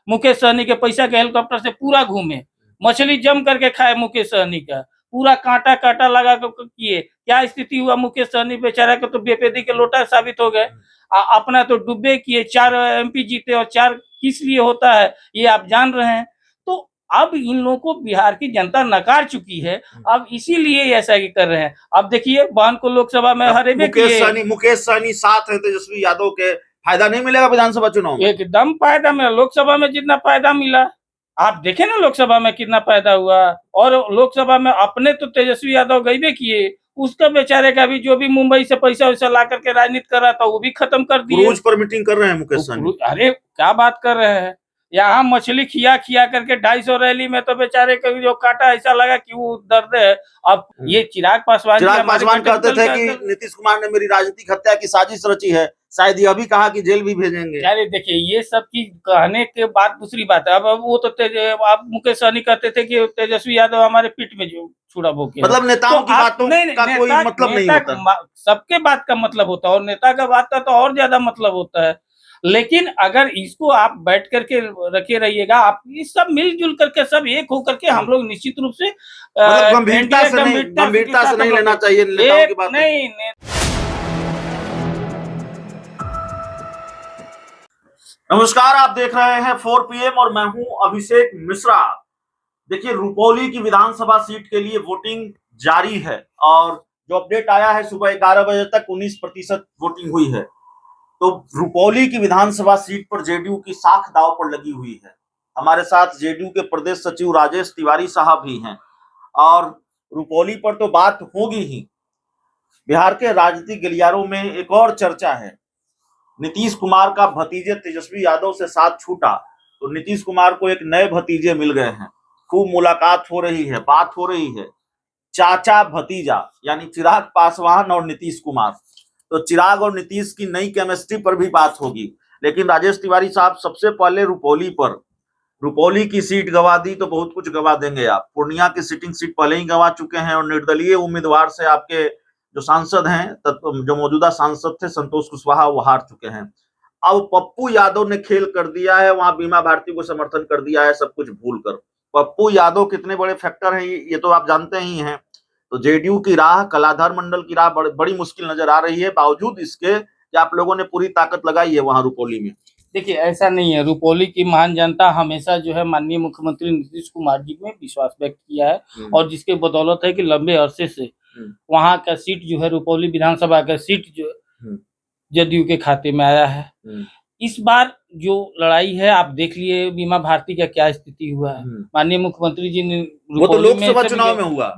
मुकेश सहनी के पैसा के हेलीकॉप्टर से पूरा घूमे, मछली जम करके खाए मुकेश सहनी का, पूरा कांटा कांटा लगा किए। क्या स्थिति हुआ मुकेश सहनी बेचारा के, तो बेपेदी के लोटा साबित हो गए। अपना तो डुब्बे किए, 4 MP जीते और 4 किस लिए होता है ये आप जान रहे हैं। तो अब इन लोगों को बिहार की जनता नकार चुकी है, अब इसीलिए ऐसा ही कर रहे हैं। अब देखिए बहन को लोकसभा में हरेबे किए। मुकेश सहनी साथ है तेजस्वी यादव के, फायदा नहीं मिलेगा विधानसभा चुनाव में? एकदम फायदा मिला, लोकसभा में जितना फायदा मिला आप देखे ना, लोकसभा में कितना फायदा हुआ। और लोकसभा में अपने तो तेजस्वी यादव गईबे किए, उसका बेचारे का भी जो भी मुंबई से पैसा वैसा ला करके राजनीति कर रहा था वो भी खत्म कर दिए। क्रूज पर मीटिंग कर रहे हैं मुकेश सहनी। अरे क्या बात कर रहे हैं, यहाँ मछली खिया खिया करके 250 रैली में तो बेचारे का जो काटा ऐसा लगा कि वो दर्द है। अब ये चिराग पासवान कहते थे कि नीतीश कुमार ने मेरी राजनीतिक हत्या की साजिश रची है, शायद यह भी कहा कि जेल भी भेजेंगे। अरे देखिए ये सब चीज कहने के बाद दूसरी बात है। अब वो तो आप मुकेश सहनी कहते थे कि तेजस्वी यादव हमारे पीठ में जो छुड़ा भोंके, मतलब नेताओं की बातों का कोई मतलब नहीं होता। सबके बात का मतलब होता है और नेता का बात का तो और ज्यादा मतलब होता है। लेकिन अगर इसको आप बैठ करके रखे रहिएगा, आप ये सब मिलजुल करके सब एक होकर के हम लोग निश्चित रूप से गंभीरता से नहीं लेना चाहिए नेताओं की बात। नहीं। नमस्कार, आप देख रहे हैं 4 PM और मैं हूं अभिषेक मिश्रा। देखिए रुपौली की विधानसभा सीट के लिए वोटिंग जारी है और जो अपडेट आया है सुबह 11 बजे तक 19% वोटिंग हुई है। तो रुपौली की विधानसभा सीट पर जेडीयू की साख दांव पर लगी हुई है। हमारे साथ जेडीयू के प्रदेश सचिव राजेश तिवारी साहब भी हैं और रुपौली पर तो बात होगी ही। बिहार के राजनीतिक गलियारों में एक और चर्चा है, नीतीश कुमार का भतीजे तेजस्वी यादव से साथ छूटा तो नीतीश कुमार को एक नए भतीजे मिल गए हैं। खूब मुलाकात हो रही है, बात हो रही है, चाचा भतीजा यानी चिराग पासवान और नीतीश कुमार। तो चिराग और नीतीश की नई केमिस्ट्री पर भी बात होगी। लेकिन राजेश तिवारी साहब, सबसे पहले रुपौली की सीट गंवा दी तो बहुत कुछ गंवा देंगे आप। पूर्णिया की सिटिंग सीट पहले ही गंवा चुके हैं और निर्दलीय उम्मीदवार से आपके जो सांसद हैं, जो मौजूदा सांसद थे संतोष कुशवाहा, वो हार चुके हैं। अब पप्पू यादव ने खेल कर दिया है, वहां बीमा भारती को समर्थन कर दिया है सब कुछ भूलकर। पप्पू यादव कितने बड़े फैक्टर हैं ये तो आप जानते ही हैं। तो जेडीयू की राह, कलाधर मंडल की राह बड़ी मुश्किल नजर आ रही है, बावजूद इसके कि आप लोगों ने पूरी ताकत लगाई है वहां रुपौली में। देखिए ऐसा नहीं है, रुपौली की महान जनता हमेशा जो है माननीय मुख्यमंत्री नीतीश कुमार जी में विश्वास व्यक्त किया है और जिसके बदौलत है कि लंबे अरसे से वहां का सीट जो है, रुपौली विधानसभा का सीट जो जदयू के खाते में आया है। इस बार जो लड़ाई है आप देख लिए बीमा भारती का क्या स्थिति हुआ है। माननीय मुख्यमंत्री जी ने वो तो लोकसभा चुनाव में हुआ,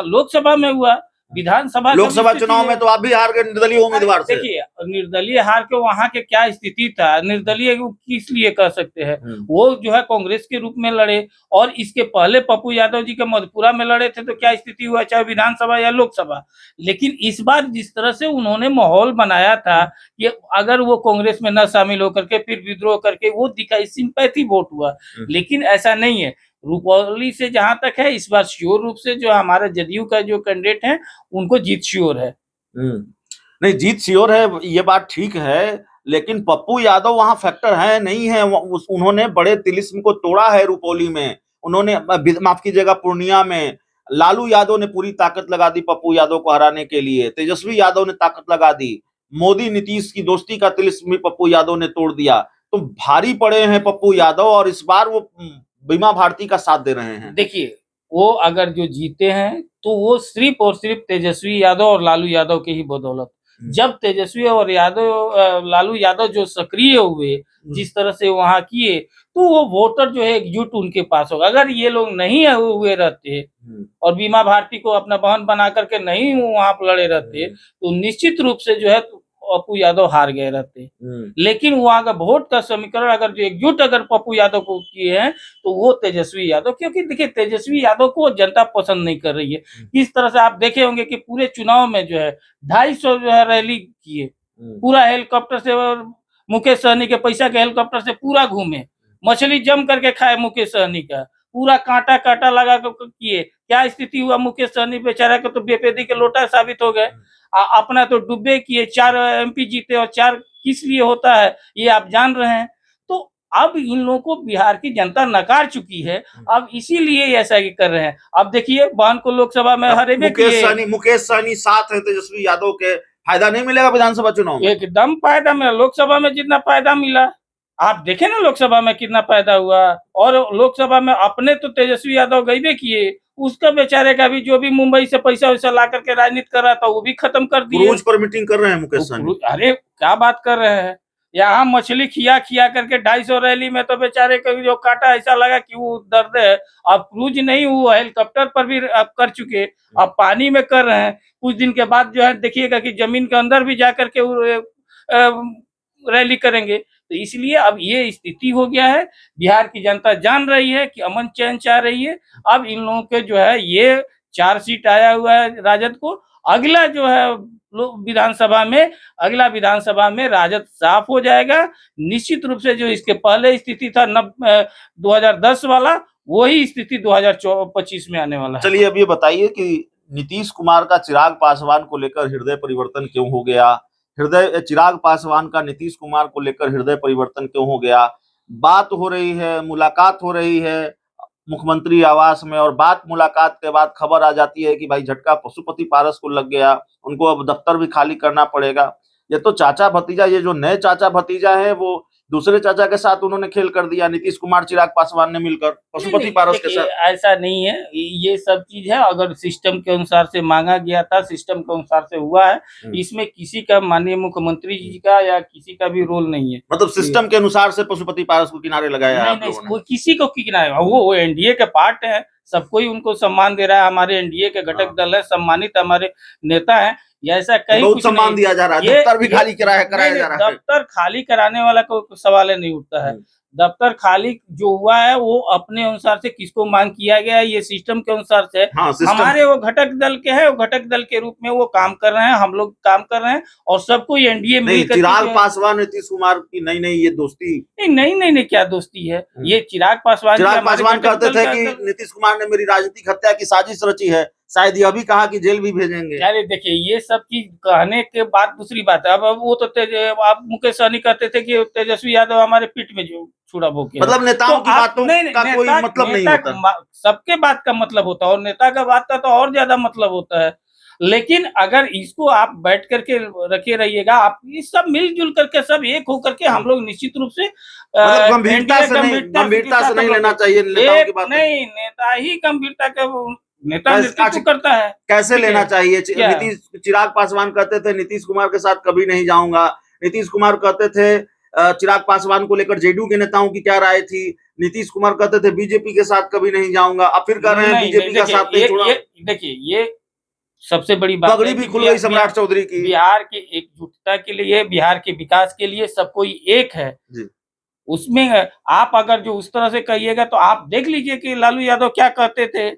लोकसभा में हुआ, लोकसभा चुनाव में तो आप भी हार गए निर्दलीय उम्मीदवार से। देखिए निर्दलीय हार के वहां के क्या स्थिति था, निर्दलीय किस लिए कह सकते हैं, वो जो है कांग्रेस के रूप में लड़े और इसके पहले पप्पू यादव जी के मधुपुरा में लड़े थे तो क्या स्थिति हुआ, चाहे विधानसभा या लोकसभा। लेकिन इस बार जिस तरह से उन्होंने माहौल बनाया था कि अगर वो कांग्रेस में न शामिल होकर के फिर विद्रोह करके वो दिखाई, सिंपैथी वोट हुआ। लेकिन ऐसा नहीं है, रुपौली से जहां तक है इस बार श्योर रूप से जो हमारा जदयू का जो कैंडिडेट है उनको जीत श्योर है। नहीं, जीत श्योर है ये बात ठीक है, लेकिन पप्पू यादव वहां फैक्टर है नहीं है। उन्होंने बड़े तिलिस्म को तोड़ा है रुपौली में। उन्होंने, माफ कीजिएगा, पूर्णिया में लालू यादव ने पूरी ताकत लगा दी पप्पू यादव को हराने के लिए, तेजस्वी यादव ने ताकत लगा दी, मोदी नीतीश की दोस्ती का तिलिस्म भी पप्पू यादव ने तोड़ दिया। तो भारी पड़े हैं पप्पू यादव और इस बार वो बीमा भारती का साथ दे रहे हैं। देखिए वो अगर जो जीते हैं तो वो सिर्फ और सिर्फ तेजस्वी यादव और लालू यादव के ही बदौलत। जब तेजस्वी और लालू यादव जो सक्रिय हुए, जिस तरह से वहां किए, तो वो वोटर जो है एकजुट उनके पास होगा। अगर ये लोग नहीं हुए रहते और बीमा भारती को अपना बहन बना करके नहीं वहां पर लड़े रहते तो निश्चित रूप से जो है पप्पू यादव हार गए रहते। लेकिन वहां का वोट का समीकरण अगर जो एकजुट अगर पप्पू यादव को किए हैं तो वो तेजस्वी यादव, क्योंकि देखिए तेजस्वी यादव को जनता पसंद नहीं कर रही है। इस तरह से आप देखे होंगे कि पूरे चुनाव में जो है 250 जो है रैली किए, पूरा हेलीकॉप्टर से, मुकेश सहनी के पैसा के हेलीकॉप्टर से पूरा घूमे, मछली जम करके खाए मुकेश सहनी का, पूरा कांटा कांटा लगा किए। क्या स्थिति हुआ मुकेश सहनी बेचारा के, तो बेपेदी के लोटा साबित हो गए। अपना तो डुब्बे किए, 4 MP जीते और 4 किस लिए होता है ये आप जान रहे हैं। तो अब इन लोगों को बिहार की जनता नकार चुकी है, अब इसीलिए ऐसा ही कर रहे हैं। अब देखिए बहन को लोकसभा में हरेबे किए, मुकेश सहनी साथ है तेजस्वी यादव के, फायदा नहीं मिलेगा विधानसभा चुनाव में? एकदम फायदा मिला, लोकसभा में जितना फायदा मिला आप देखे ना, लोकसभा में कितना फायदा हुआ। और लोकसभा में अपने तो तेजस्वी यादव गईबे किए, उसका बेचारे का भी जो भी मुंबई से पैसा वैसा ला करके राजनीति कर रहा था वो भी खत्म कर दिए। क्रूज पर मीटिंग कर रहे हैं मुकेश सहनी। अरे क्या बात कर रहे हैं, यहाँ मछली खिया खिया करके 250 रैली में तो बेचारे को जो काटा ऐसा लगा कि वो दर्द है। अब क्रूज नहीं, वो हेलीकॉप्टर पर भी अब कर चुके, अब पानी में कर रहे हैं। कुछ दिन के बाद जो है देखिएगा कि जमीन के अंदर भी जा करके रैली करेंगे। तो इसलिए अब ये स्थिति हो गया है, बिहार की जनता जान रही है कि अमन चैन चाह रही है। अब इन लोगों के जो है ये 4 सीट आया हुआ है राजद को, अगला जो है अगला विधानसभा में राजद साफ हो जाएगा निश्चित रूप से। जो इसके पहले स्थिति था 2010 वाला, वही स्थिति 2025 में आने वाला है। चलिए अब ये बताइए कि नीतीश कुमार का चिराग पासवान को लेकर हृदय परिवर्तन क्यों हो गया? चिराग पासवान का नीतीश कुमार को लेकर हृदय परिवर्तन क्यों हो गया? बात हो रही है, मुलाकात हो रही है मुख्यमंत्री आवास में, और मुलाकात के बाद खबर आ जाती है कि भाई झटका पशुपति पारस को लग गया, उनको अब दफ्तर भी खाली करना पड़ेगा। ये तो चाचा भतीजा, ये जो नए चाचा भतीजा है वो दूसरे चाचा के साथ उन्होंने खेल कर दिया, नीतीश कुमार चिराग पासवान ने मिलकर पशुपति पारस के साथ। ऐसा नहीं है, ये सब चीज है अगर सिस्टम के अनुसार से मांगा गया था, सिस्टम के अनुसार से हुआ है, इसमें किसी का माननीय मुख्यमंत्री जी का या किसी का भी रोल नहीं है। मतलब सिस्टम के अनुसार से पशुपति पारस को किनारे लगाया है? नहीं, वो किसी को किनारे, वो एनडीए के पार्ट है, सबको ही उनको सम्मान दे रहा है, हमारे एनडीए के घटक दल है, सम्मानित हमारे नेता है, ऐसा कहीं बहुत सम्मान दिया जा रहा है, दफ्तर भी खाली कराया जा रहा है। दफ्तर खाली कराने वाला कोई सवाल नहीं उठता है। दफ्तर खाली जो हुआ है वो अपने अनुसार से किसको मांग किया गया है, ये सिस्टम के अनुसार से। हमारे वो घटक दल के हैं, वो घटक दल के रूप में वो काम कर रहे हैं, हम लोग काम कर रहे हैं, और सबको एनडीए मिलकर। चिराग पासवान नीतीश कुमार की नई ये दोस्ती नहीं, क्या दोस्ती है ये? चिराग पासवान कहते थे कि नीतीश कुमार ने मेरी राजनीतिक हत्या की साजिश रची है, शायद यह भी कहा कि जेल भी भेजेंगे। अरे देखिए ये सब चीज कहने के बाद दूसरी बात है। अब वो तो आप मुकेश सहनी कहते थे कि तेजस्वी यादव हमारे पीठ में जो छुड़ा भोंके, मतलब नेताओं की बातों का कोई मतलब नहीं होता, सबके बात का मतलब होता है, और नेता का बात का तो और ज्यादा मतलब होता है। लेकिन अगर इसको आप बैठ करके रखे रहिएगा, आप ये सब मिलजुल करके सब एक होकर के हम लोग निश्चित रूप से गंभीरता से नहीं लेना चाहिए नेताओं की बात। नहीं, नेता ही गंभीरता के नेता नेतृत्व करता है, कैसे लेना चाहिए? चिराग पासवान कहते थे नीतीश कुमार के साथ कभी नहीं जाऊंगा, नीतीश कुमार कहते थे चिराग पासवान को लेकर जेडीयू के नेताओं की क्या राय थी, नीतीश कुमार कहते थे बीजेपी के साथ कभी नहीं जाऊंगा, अब फिर कह रहे हैं बीजेपी का साथ नहीं छोड़ा। देखिए ये सबसे बड़ी बात पगड़ी भी खुल गई सम्राट चौधरी की। बिहार की एकजुटता के लिए, बिहार के विकास के लिए सब कोई एक है जी। उसमें आप अगर जो उस तरह से कहिएगा तो आप देख लीजिए कि लालू यादव क्या कहते थे,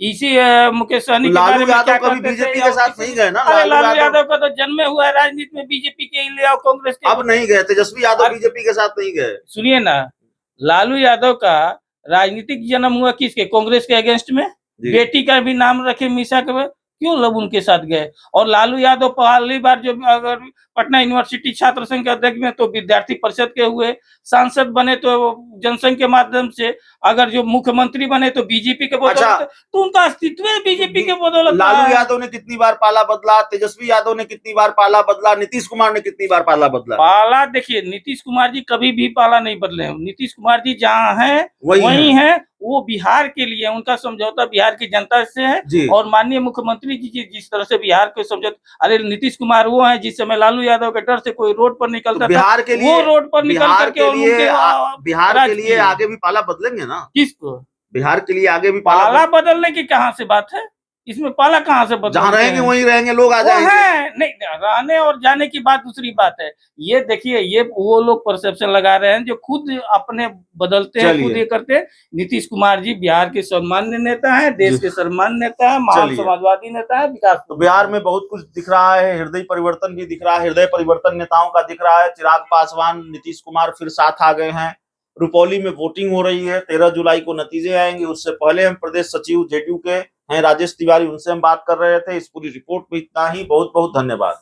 इसी मुकेश सहनी के बारे में क्या कहते थे। बीजेपी के साथ नहीं गए ना, लालू यादव का तो जन्म हुआ है राजनीति में बीजेपी के लिए और कांग्रेस के। अब नहीं गए, तेजस्वी यादव बीजेपी के साथ नहीं गए। सुनिए ना, लालू यादव का राजनीतिक जन्म हुआ किसके? कांग्रेस के अगेंस्ट में। बेटी का भी नाम रखे मीसा के, क्यों लोग उनके साथ गए? और लालू यादव पहली बार जो अगर पटना यूनिवर्सिटी छात्र संघ के अध्यक्ष में तो विद्यार्थी परिषद के हुए, सांसद बने तो जनसंघ के माध्यम से, अगर जो मुख्यमंत्री बने तो बीजेपी के बदौलत। तो उनका अस्तित्व बीजेपी के बदौलत। लालू यादव ने कितनी बार पाला बदला, तेजस्वी यादव ने कितनी बार पाला बदला, नीतीश कुमार ने कितनी बार पाला बदला? पाला देखिए, नीतीश कुमार जी कभी भी पाला नहीं बदले हैं। नीतीश कुमार जी जहाँ है वही है, वो बिहार के लिए, उनका समझौता बिहार की जनता से है। और माननीय मुख्यमंत्री जी जिस तरह से बिहार के समझौता, अरे नीतीश कुमार वो है जिस समय लालू यादव के डर से कोई रोड पर निकलता बिहार के लिए, वो रोड पर निकल करके बिहार के लिए आगे भी पाला बदलेंगे ना। किसको? बिहार के लिए आगे भी पाला बदलने की कहाँ से बात है? इसमें पाला कहाँ से बदल? जहाँ रहेंगे वहीं रहेंगे, लोग आ जाएंगे। नहीं, रहने और जाने की बात दूसरी बात है। ये देखिए, ये वो लोग परसेप्शन लगा रहे हैं जो खुद अपने बदलते हैं, खुद ये करते हैं। नीतीश कुमार जी बिहार के सम्मान्य नेता है, देश के सम्मान्य नेता है, महान समाजवादी नेता है, विकास। तो बिहार में बहुत कुछ दिख रहा है, हृदय परिवर्तन भी दिख रहा है, हृदय परिवर्तन नेताओं का दिख रहा है। चिराग पासवान, नीतीश कुमार फिर साथ आ गए हैं। रुपौली में वोटिंग हो रही है, 13 जुलाई को नतीजे आएंगे। उससे पहले हम प्रदेश सचिव जेडीयू के हैं राजेश तिवारी, उनसे हम बात कर रहे थे। इस पूरी रिपोर्ट में इतना ही। बहुत बहुत धन्यवाद।